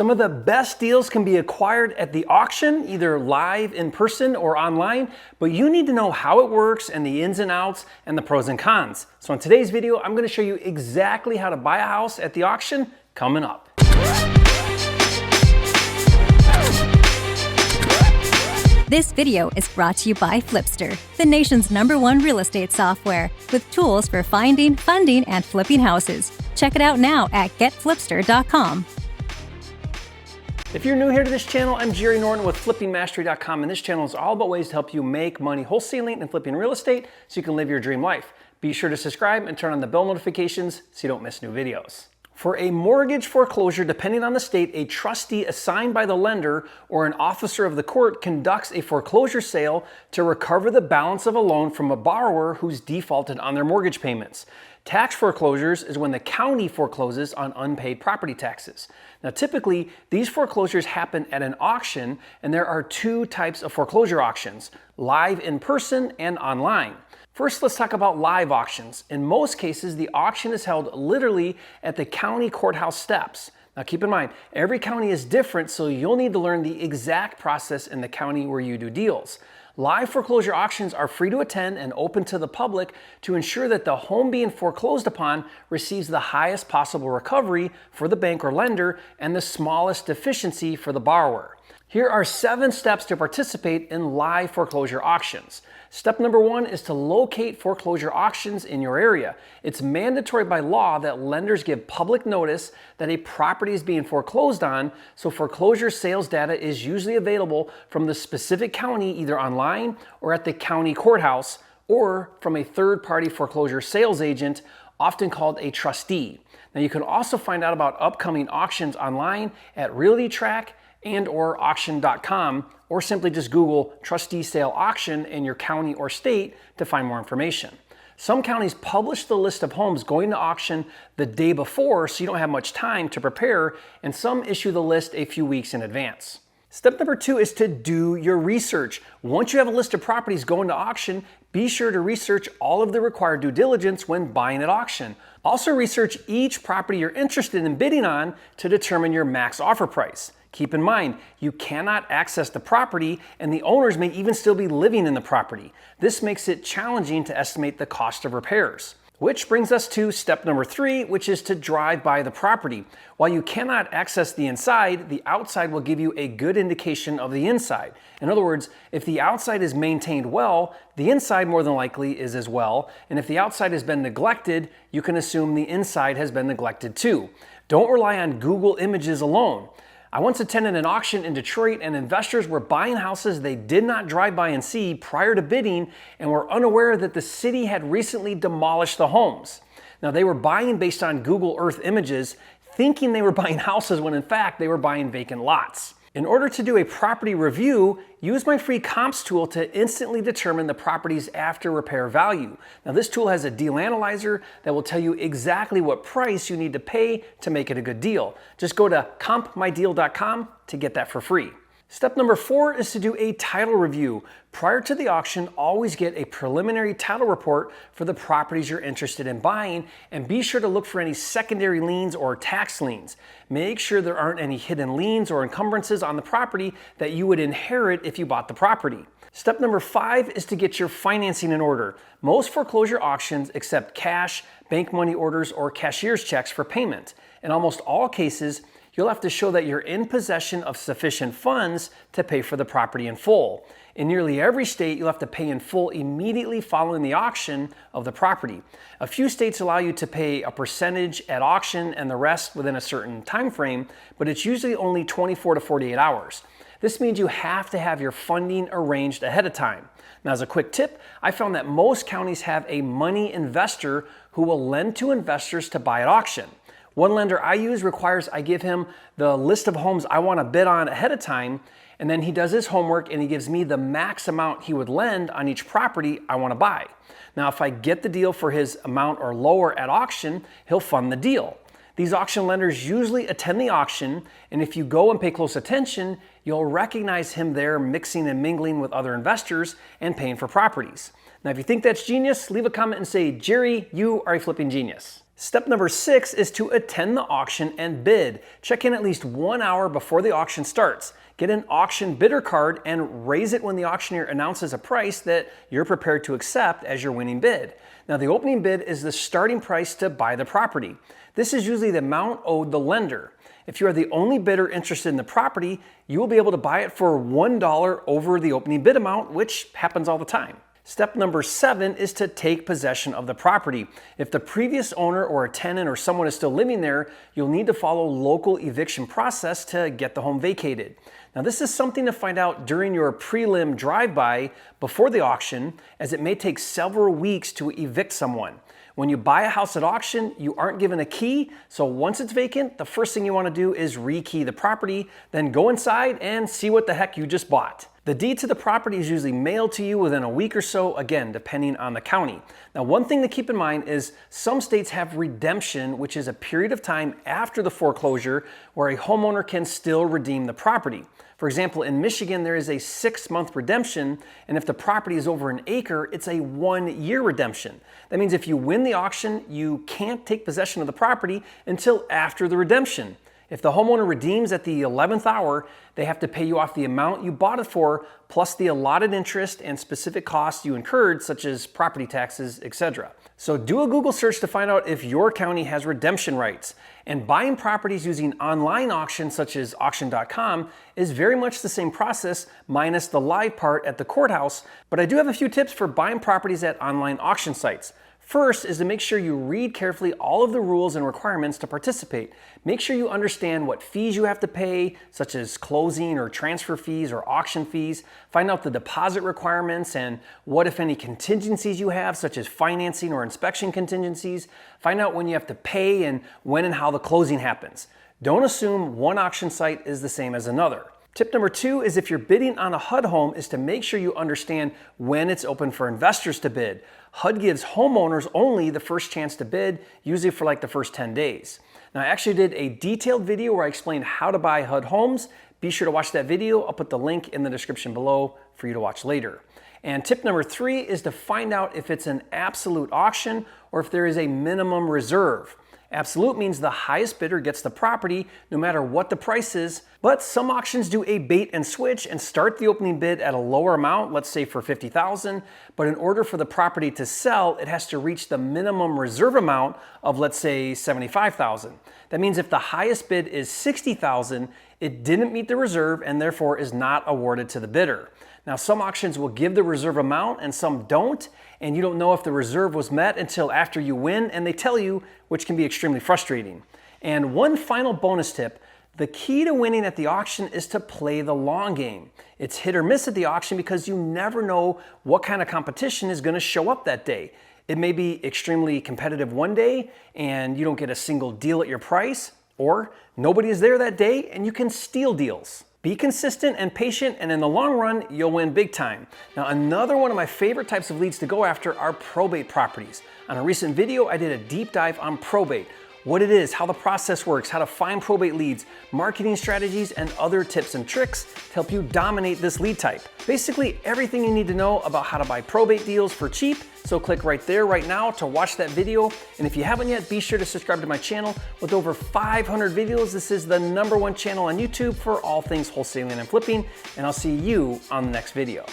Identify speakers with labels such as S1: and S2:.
S1: Some of the best deals can be acquired at the auction, either live in person or online, but you need to know how it works and the ins and outs and the pros and cons. So in today's video, I'm going to show you exactly how to buy a house at the auction coming up.
S2: This video is brought to you by FlipSter, the nation's #1 real estate software, with tools for finding, funding, and flipping houses. Check it out now at getflipster.com.
S1: If you're new here to this channel, I'm Jerry Norton with flippingmastery.com, and this channel is all about ways to help you make money wholesaling and flipping real estate so you can live your dream life. Be sure to subscribe and turn on the bell notifications so you don't miss new videos. For a mortgage foreclosure, depending on the state, a trustee assigned by the lender or an officer of the court conducts a foreclosure sale to recover the balance of a loan from a borrower who's defaulted on their mortgage payments. Tax foreclosures is when the county forecloses on unpaid property taxes. Now, typically, these foreclosures happen at an auction, and there are two types of foreclosure auctions: live in person and online. First, let's talk about live auctions. In most cases, the auction is held literally at the county courthouse steps. Now, keep in mind, every county is different, so you'll need to learn the exact process in the county where you do deals. Live foreclosure auctions are free to attend and open to the public to ensure that the home being foreclosed upon receives the highest possible recovery for the bank or lender and the smallest deficiency for the borrower. Here are 7 steps to participate in live foreclosure auctions. Step number 1 is to locate foreclosure auctions in your area. It's mandatory by law that lenders give public notice that a property is being foreclosed on, so foreclosure sales data is usually available from the specific county either online or at the county courthouse, or from a third-party foreclosure sales agent, often called a trustee. Now, you can also find out about upcoming auctions online at RealtyTrack and/or auction.com, or simply just Google trustee sale auction in your county or state to find more information. Some counties publish the list of homes going to auction the day before, so you don't have much time to prepare, and some issue the list a few weeks in advance. Step number 2 is to do your research. Once you have a list of properties going to auction, be sure to research all of the required due diligence when buying at auction. Also research each property you're interested in bidding on to determine your max offer price. Keep in mind, you cannot access the property, and the owners may even still be living in the property. This makes it challenging to estimate the cost of repairs. Which brings us to step number 3, which is to drive by the property. While you cannot access the inside, the outside will give you a good indication of the inside. In other words, if the outside is maintained well, the inside more than likely is as well. And if the outside has been neglected, you can assume the inside has been neglected too. Don't rely on Google images alone. I once attended an auction in Detroit, and investors were buying houses they did not drive by and see prior to bidding and were unaware that the city had recently demolished the homes. Now, they were buying based on Google Earth images, thinking they were buying houses when in fact they were buying vacant lots. In order to do a property review, use my free comps tool to instantly determine the property's after repair value. Now, this tool has a deal analyzer that will tell you exactly what price you need to pay to make it a good deal. Just go to compmydeal.com to get that for free. Step number 4 is to do a title review. Prior to the auction, always get a preliminary title report for the properties you're interested in buying, and be sure to look for any secondary liens or tax liens. Make sure there aren't any hidden liens or encumbrances on the property that you would inherit if you bought the property. Step number 5 is to get your financing in order. Most foreclosure auctions accept cash, bank money orders, or cashier's checks for payment. In almost all cases, you'll have to show that you're in possession of sufficient funds to pay for the property in full. In nearly every state, you'll have to pay in full immediately following the auction of the property. A few states allow you to pay a percentage at auction and the rest within a certain time frame, but it's usually only 24 to 48 hours. This means you have to have your funding arranged ahead of time. Now, as a quick tip, I found that most counties have a money investor who will lend to investors to buy at auction. One lender I use requires I give him the list of homes I want to bid on ahead of time, and then he does his homework and he gives me the max amount he would lend on each property I want to buy. Now, if I get the deal for his amount or lower at auction, he'll fund the deal. These auction lenders usually attend the auction, and if you go and pay close attention, you'll recognize him there mixing and mingling with other investors and paying for properties. Now, if you think that's genius, leave a comment and say, Jerry, you are a flipping genius. Step number 6 is to attend the auction and bid. Check in at least 1 hour before the auction starts. Get an auction bidder card and raise it when the auctioneer announces a price that you're prepared to accept as your winning bid. Now, the opening bid is the starting price to buy the property. This is usually the amount owed the lender. If you are the only bidder interested in the property, you will be able to buy it for $1 over the opening bid amount, which happens all the time. Step number 7 is to take possession of the property. If the previous owner or a tenant or someone is still living there, you'll need to follow local eviction process to get the home vacated. Now, this is something to find out during your prelim drive-by before the auction, as it may take several weeks to evict someone. When you buy a house at auction, you aren't given a key, so once it's vacant, the first thing you want to do is rekey the property, then go inside and see what the heck you just bought. The deed to the property is usually mailed to you within a week or so, again, depending on the county. Now, one thing to keep in mind is some states have redemption, which is a period of time after the foreclosure where a homeowner can still redeem the property. For example, in Michigan, there is a 6-month redemption, and if the property is over an acre, it's a 1-year redemption. That means if you win the auction, you can't take possession of the property until after the redemption. If the homeowner redeems at the 11th hour, they have to pay you off the amount you bought it for, plus the allotted interest and specific costs you incurred, such as property taxes, etc. So do a Google search to find out if your county has redemption rights. And buying properties using online auctions such as auction.com is very much the same process, minus the live part at the courthouse, but I do have a few tips for buying properties at online auction sites. First is to make sure you read carefully all of the rules and requirements to participate. Make sure you understand what fees you have to pay, such as closing or transfer fees or auction fees. Find out the deposit requirements and what, if any, contingencies you have, such as financing or inspection contingencies. Find out when you have to pay and when and how the closing happens. Don't assume one auction site is the same as another. Tip number 2 is if you're bidding on a HUD home is to make sure you understand when it's open for investors to bid. HUD gives homeowners only the first chance to bid, usually for like the first 10 days. Now, I actually did a detailed video where I explained how to buy HUD homes. Be sure to watch that video. I'll put the link in the description below for you to watch later. And tip number 3 is to find out if it's an absolute auction or if there is a minimum reserve. Absolute means the highest bidder gets the property no matter what the price is, but some auctions do a bait and switch and start the opening bid at a lower amount, let's say for $50,000, but in order for the property to sell, it has to reach the minimum reserve amount of, let's say, $75,000. That means if the highest bid is $60,000, it didn't meet the reserve and therefore is not awarded to the bidder. Now, some auctions will give the reserve amount and some don't, and you don't know if the reserve was met until after you win, and they tell you, which can be extremely frustrating. And one final bonus tip, the key to winning at the auction is to play the long game. It's hit or miss at the auction because you never know what kind of competition is going to show up that day. It may be extremely competitive one day and you don't get a single deal at your price, or nobody is there that day and you can steal deals. Be consistent and patient, and in the long run, you'll win big time. Now, another one of my favorite types of leads to go after are probate properties. On a recent video, I did a deep dive on probate, what it is, how the process works, how to find probate leads, marketing strategies, and other tips and tricks to help you dominate this lead type. Basically, everything you need to know about how to buy probate deals for cheap. So click right there right now to watch that video. And if you haven't yet, be sure to subscribe to my channel. With over 500 videos, this is the #1 channel on YouTube for all things wholesaling and flipping. And I'll see you on the next video.